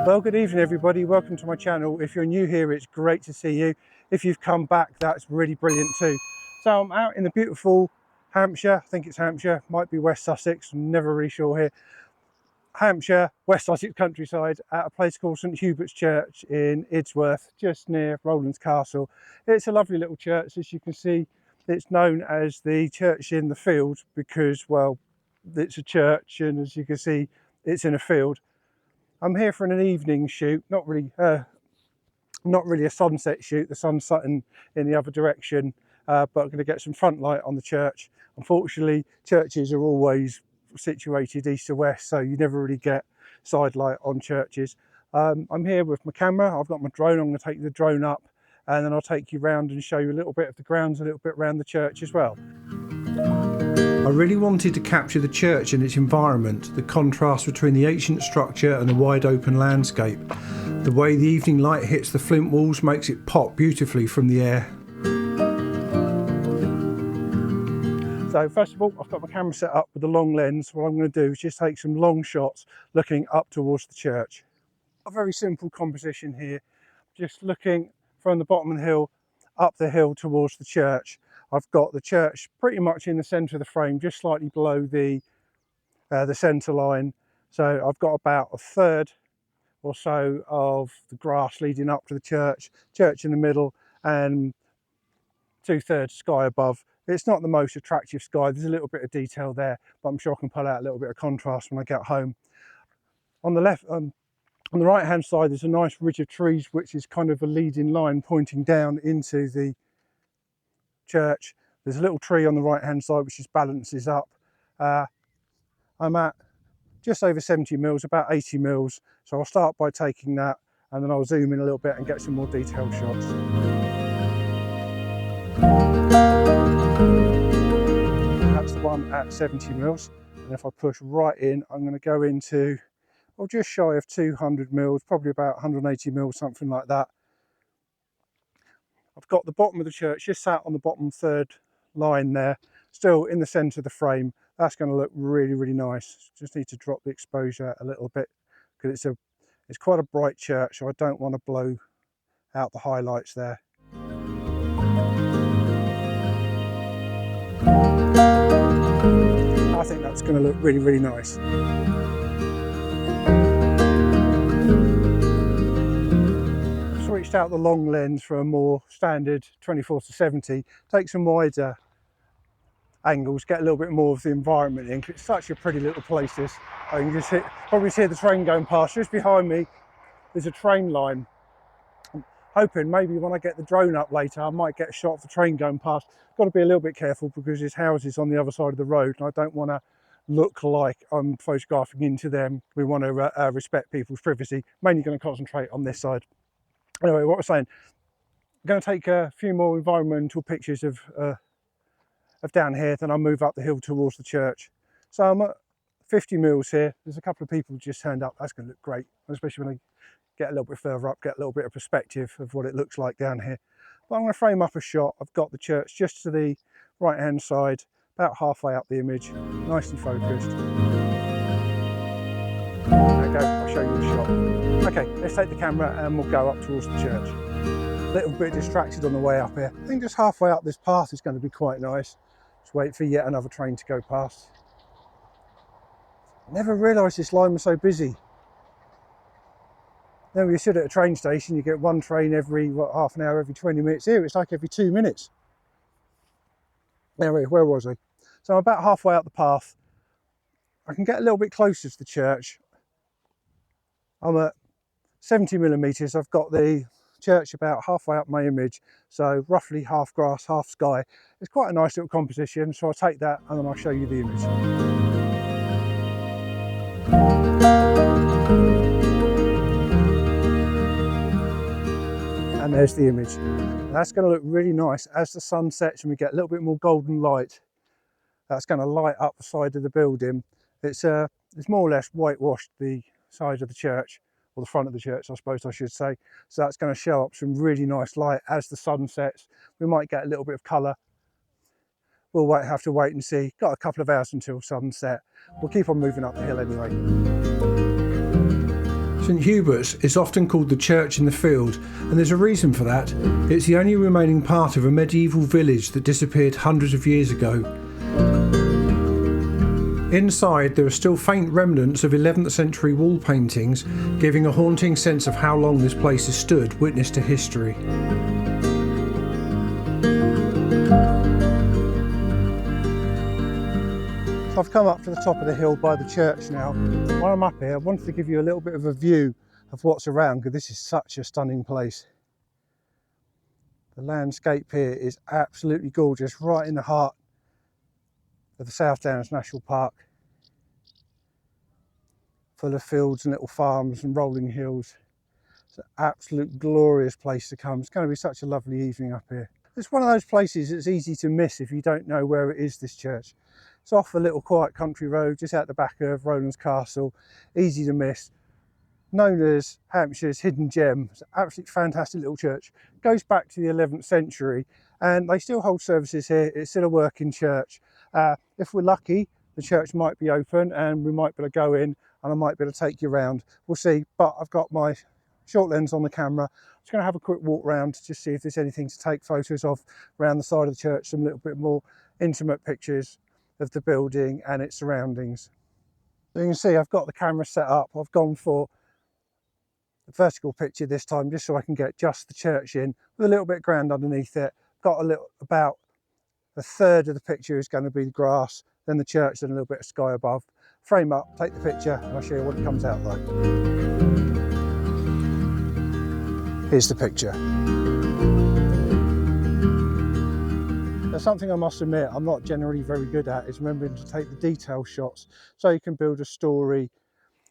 Well, good evening everybody, welcome to my channel. If you're new here, it's great to see you. If you've come back, that's really brilliant too. So I'm out in the beautiful Hampshire, I think it's Hampshire, might be West Sussex, I'm never really sure here. Hampshire, West Sussex countryside, at a place called St Hubert's Church in Idsworth, just near Rowlands Castle. It's a lovely little church. As you can see, it's known as the church in the field because, well, it's a church, and as you can see, it's in a field. I'm here for an evening shoot, not really a sunset shoot. The sun's setting in the other direction, but I'm going to get some front light on the church. Unfortunately, churches are always situated east to west, so you never really get side light on churches. I'm here with my camera. I've got my drone. I'm going to take the drone up, and then I'll take you around and show you a little bit of the grounds, a little bit around the church as well. I really wanted to capture the church and its environment, the contrast between the ancient structure and the wide open landscape. The way the evening light hits the flint walls makes it pop beautifully from the air. So first of all, I've got my camera set up with a long lens. What I'm going to do is just take some long shots looking up towards the church. A very simple composition here, just looking from the bottom of the hill up the hill towards the church. I've got the church pretty much in the centre of the frame, just slightly below the centre line. So I've got about a third or so of the grass leading up to the church in the middle, and 2/3 sky above. It's not the most attractive sky, there's a little bit of detail there, but I'm sure I can pull out a little bit of contrast when I get home. On the left, on the right hand side, there's a nice ridge of trees, which is kind of a leading line pointing down into the church. There's a little tree on the right hand side which just balances up. I'm at just over 70 mils, about 80 mils, so I'll start by taking that, and then I'll zoom in a little bit and get some more detailed shots. That's the one at 70 mils, and if I push right in, I'm going to go into, well, just shy of 200 mils, probably about 180 mils, something like that. I've got the bottom of the church just sat on the bottom third line there, still in the centre of the frame. That's going to look really, really nice. Just need to drop the exposure a little bit because it's quite a bright church, so I don't want to blow out the highlights there. I think that's going to look really, really nice. Switched out the long lens for a more standard 24-70, take some wider angles, get a little bit more of the environment in. It's such a pretty little place this. I can just probably see the train going past. Just behind me there's a train line. I'm hoping maybe when I get the drone up later I might get a shot of the train going past. Got to be a little bit careful because there's houses on the other side of the road and I don't want to look like I'm photographing into them. We want to respect people's privacy. Mainly going to concentrate on this side. Anyway, what I was saying, I'm going to take a few more environmental pictures of down here, then I'll move up the hill towards the church. So I'm at 50 mils here. There's a couple of people just turned up. That's going to look great, especially when I get a little bit further up, get a little bit of perspective of what it looks like down here. But I'm going to frame up a shot. I've got the church just to the right hand side, about halfway up the image, nicely focused. There we go, I'll show you the shot. Okay, let's take the camera and we'll go up towards the church. A little bit distracted on the way up here. I think just halfway up this path is going to be quite nice. Just wait for yet another train to go past. I never realised this line was so busy. Then when you sit at a train station, you get one train every, what, half an hour, every 20 minutes. Here it's like every 2 minutes. Anyway, where was I? So I'm about halfway up the path. I can get a little bit closer to the church. I'm at 70 millimeters. I've got the church about halfway up my image, so roughly half grass, half sky. It's quite a nice little composition, so I'll take that and then I'll show you the image. And there's the image. That's going to look really nice as the sun sets and we get a little bit more golden light. That's going to light up the side of the building. It's more or less whitewashed the side of the church, or the front of the church I suppose I should say. So that's going to show up some really nice light as the sun sets. We might get a little bit of colour. We'll have to wait and see. Got a couple of hours until sunset. We'll keep on moving up the hill anyway. St Hubert's is often called the church in the field, and there's a reason for that. It's the only remaining part of a medieval village that disappeared hundreds of years ago. Inside there are still faint remnants of 11th century wall paintings, giving a haunting sense of how long this place has stood witness to history. I've come up to the top of the hill by the church now. While I'm up here, I wanted to give you a little bit of a view of what's around, because this is such a stunning place. The landscape here is absolutely gorgeous, right in the heart of the South Downs National Park, full of fields and little farms and rolling hills. It's an absolute glorious place to come. It's going to be such a lovely evening up here. It's one of those places that's easy to miss if you don't know where it is, this church. It's off a little quiet country road just out the back of Rowland's Castle, easy to miss. Known as Hampshire's hidden gem. It's an absolutely fantastic little church. Goes back to the 11th century and they still hold services here. It's still a working church. If we're lucky, the church might be open and we might be able to go in and I might be able to take you around. We'll see, but I've got my short lens on the camera. I'm just going to have a quick walk around to just see if there's anything to take photos of around the side of the church, some little bit more intimate pictures of the building and its surroundings. So you can see I've got the camera set up. I've gone for a vertical picture this time just so I can get just the church in with a little bit of ground underneath it. Got a little, about a third of the picture is going to be the grass, then the church, then a little bit of sky above. Frame up, take the picture and I'll show you what it comes out like. Here's the picture. There's something I must admit I'm not generally very good at is remembering to take the detail shots, so you can build a story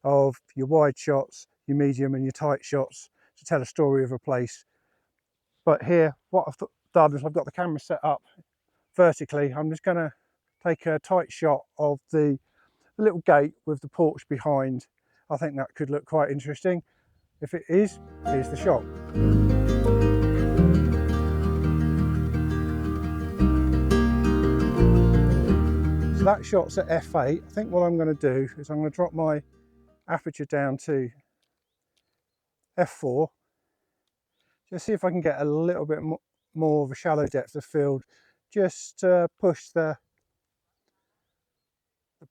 of your wide shots, your medium and your tight shots to tell a story of a place. But here what I've done is I've got the camera set up vertically. I'm just going to take a tight shot of the little gate with the porch behind. I think that could look quite interesting. If it is, here's the shot. So that shot's at f8. I think what I'm going to do is I'm going to drop my aperture down to f4. Just see if I can get a little bit more of a shallow depth of field. Just push the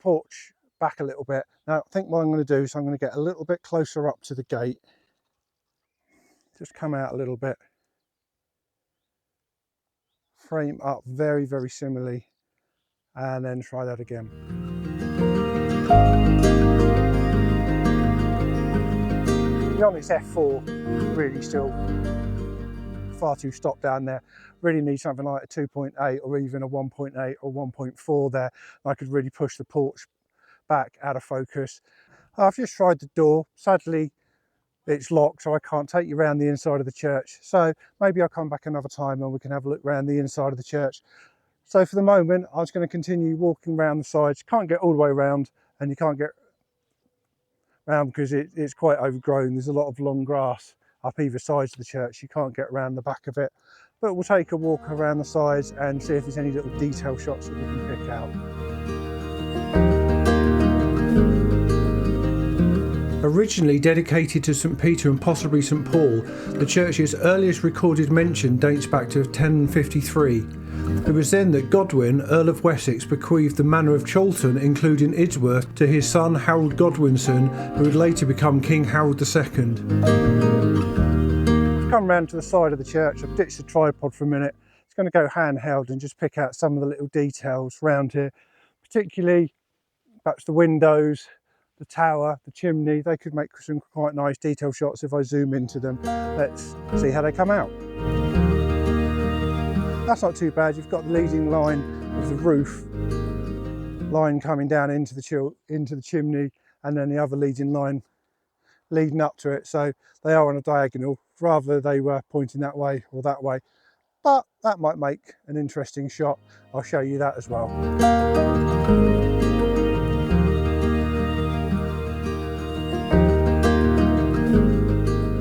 porch back a little bit. Now I think what I'm going to do is I'm going to get a little bit closer up to the gate. Just come out a little bit. Frame up very, very similarly. And then try that again. To be honest, f4 really still far too stop down there. Really need something like a 2.8 or even a 1.8 or 1.4 there. I could really push the porch back out of focus. I've just tried the door. Sadly, it's locked, so I can't take you around the inside of the church. So maybe I'll come back another time and we can have a look around the inside of the church. So for the moment, I'm just going to continue walking around the sides. Can't get all the way around, and you can't get around because it's quite overgrown. There's a lot of long grass up either sides of the church. You can't get around the back of it. But we'll take a walk around the sides and see if there's any little detail shots that we can pick out. Originally dedicated to St Peter and possibly St Paul, the church's earliest recorded mention dates back to 1053. It was then that Godwin, Earl of Wessex, bequeathed the manor of Chorlton, including Idsworth, to his son Harold Godwinson, who would later become King Harold II. Come round to the side of the church. I've ditched the tripod for a minute. It's going to go handheld and just pick out some of the little details around here, particularly perhaps the windows, the tower, the chimney. They could make some quite nice detail shots if I zoom into them. Let's see how they come out. That's not too bad. You've got the leading line of the roof line coming down into the chimney, and then the other leading line leading up to it. So they are on a diagonal, rather they were pointing that way or that way. But that might make an interesting shot. I'll show you that as well.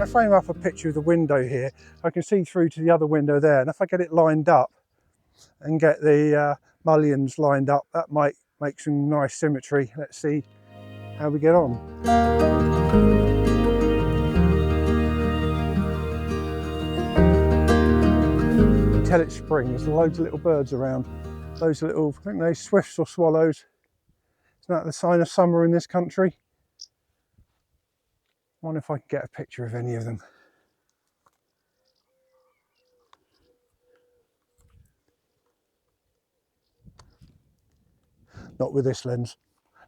I frame up a picture of the window here. I can see through to the other window there, and if I get it lined up and get the mullions lined up, that might make some nice symmetry. Let's see how we get on. tell it's spring. There's loads of little birds around. Those little, I think they're swifts or swallows. Isn't that the sign of summer in this country? I wonder if I can get a picture of any of them. Not with this lens.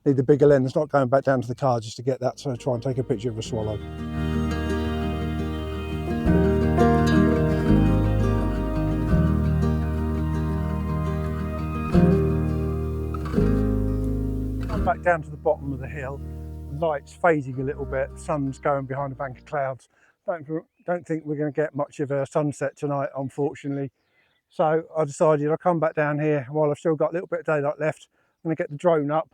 Need the bigger lens, not going back down to the car just to get that, so try and take a picture of a swallow. Come back down to the bottom of the hill. The light's fading a little bit, the sun's going behind a bank of clouds. Don't think we're going to get much of a sunset tonight, unfortunately. So I decided I'll come back down here while I've still got a little bit of daylight left. I'm going to get the drone up.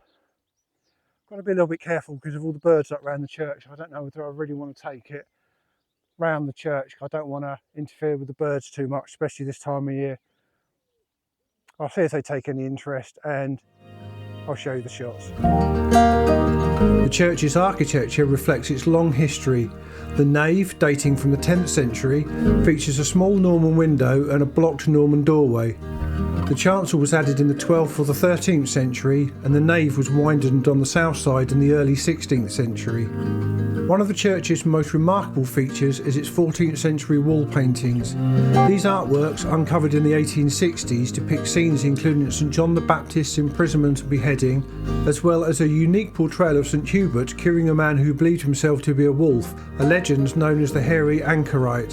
Got to be a little bit careful because of all the birds up around the church. I don't know whether I really want to take it round the church. I don't want to interfere with the birds too much, especially this time of year. I'll see if they take any interest and I'll show you the shots. The church's architecture reflects its long history. The nave, dating from the 10th century, features a small Norman window and a blocked Norman doorway. The chancel was added in the 12th or the 13th century, and the nave was widened on the south side in the early 16th century. One of the church's most remarkable features is its 14th century wall paintings. These artworks, uncovered in the 1860s, depict scenes including St John the Baptist's imprisonment and beheading, as well as a unique portrayal of St Hubert curing a man who believed himself to be a wolf, a legend known as the hairy anchorite.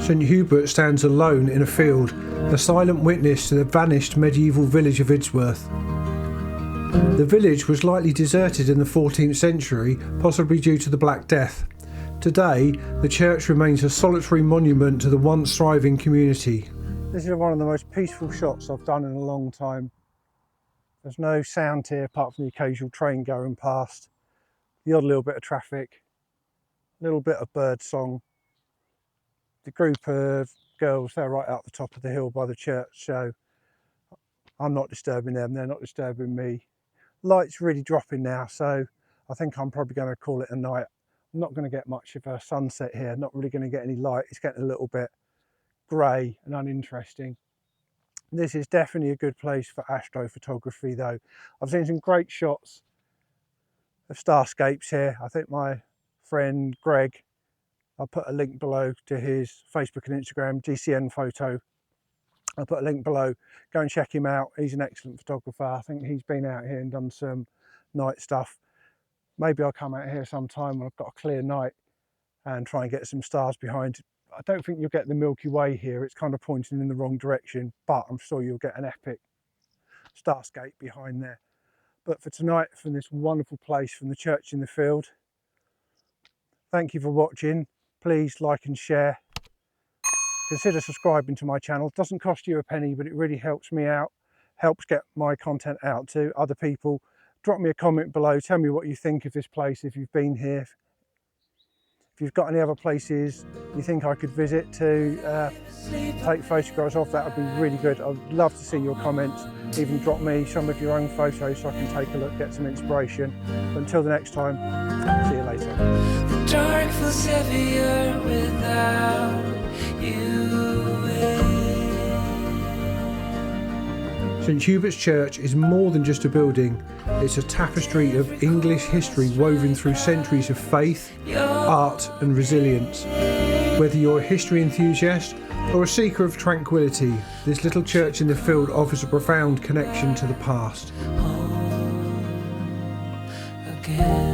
St Hubert stands alone in a field, a silent witness to the vanished medieval village of Idsworth. The village was likely deserted in the 14th century, possibly due to the Black Death. Today, the church remains a solitary monument to the once thriving community. This is one of the most peaceful shots I've done in a long time. There's no sound here apart from the occasional train going past, the odd little bit of traffic, a little bit of bird song. The group of girls, they're right up the top of the hill by the church, so I'm not disturbing them, they're not disturbing me. Light's really dropping now, so I think I'm probably going to call it a night. I'm not going to get much of a sunset here, not really going to get any light. It's getting a little bit grey and uninteresting. This is definitely a good place for astrophotography though. I've seen some great shots of starscapes here. I think my friend Greg, I'll put a link below to his Facebook and Instagram, GCN Photo. I'll put a link below. Go and check him out. He's an excellent photographer. I think he's been out here and done some night stuff. Maybe I'll come out here sometime when I've got a clear night and try and get some stars behind. I don't think you'll get the Milky Way here. It's kind of pointing in the wrong direction, but I'm sure you'll get an epic starscape behind there. But for tonight, from this wonderful place, from the church in the field, thank you for watching. Please like and share. Consider subscribing to my channel. It doesn't cost you a penny, but it really helps me out, helps get my content out to other people. Drop me a comment below. Tell me what you think of this place if you've been here. If you've got any other places you think I could visit to take photographs of, that would be really good. I'd love to see your comments. Even drop me some of your own photos so I can take a look, get some inspiration. But until the next time, see you later. The dark feels heavier without you. St Hubert's Church is more than just a building. It's a tapestry of English history woven through centuries of faith, art and resilience. Whether you're a history enthusiast or a seeker of tranquility, this little church in the field offers a profound connection to the past. Again.